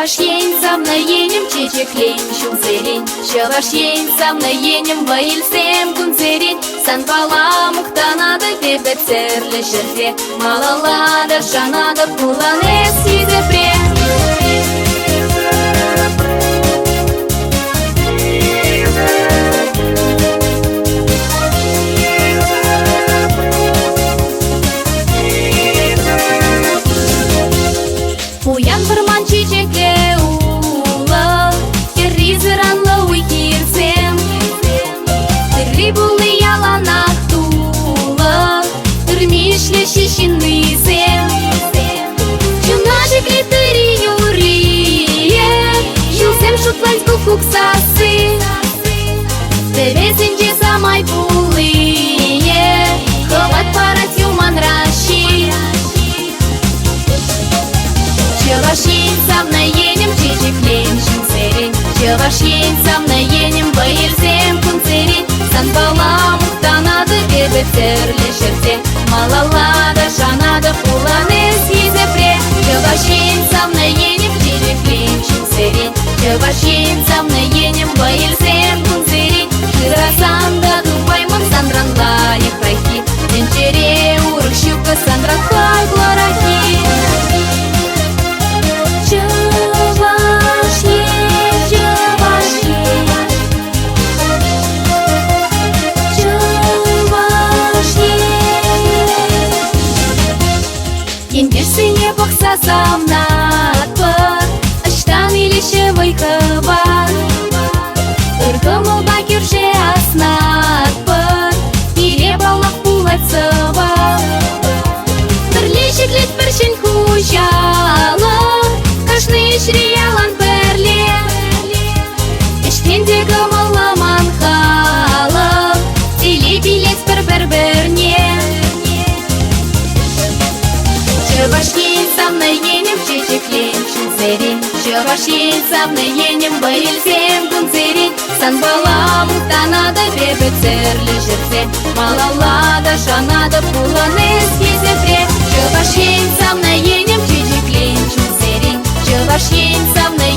Чаваш ень самна енем чечеклен шунцерен, чаваш ень самна енем ваилсем кунцерен. Сан бала мухтанада тебе церле шерфе, малалада шанада пуланес изепре. Уян фырман чечекле ула, керризеранла уйкирсем. Тырри булы яланак тула, тырмишле шишиннысем. Чунажекли тыри юрие, юлсем шутланс кукуксасы. Тересенче самай пулые, ховат парать юман раши. Чаваш ень самна енем чечеклен шунцерен, чаваш ень самна енем ваилсем кунцерен. Сан бала мухтанады тебе церле шерте, малалада шанада пуланес изепре. Чаваш ень самна енем чечеклен шунцерен, чаваш ень самна енем ваилсем кунцерен. Шырасанда дубаймын сандранла ехрахи, тенчере урых щука сандранхай глорахи. Ендерсене бақса самнатпы, аштан илеше вайқыбан. Үргімылда көрше аснатпы, ире балақ булатсыба. Бірлешеклет біршін хужалы, қашны ішре ялан бірле. Іштендегі мұламан халық, теле билет бір-біріне. Чаваш ень самна енем чечеклен шунцерен, чаваш ень самна енем ваилсем кунцерен. Сан бала мухтанада тебе церле шерте, малалада шанада пуланес изепре. Чаваш ень самна енем чечеклен шунцерен, чаваш ень самна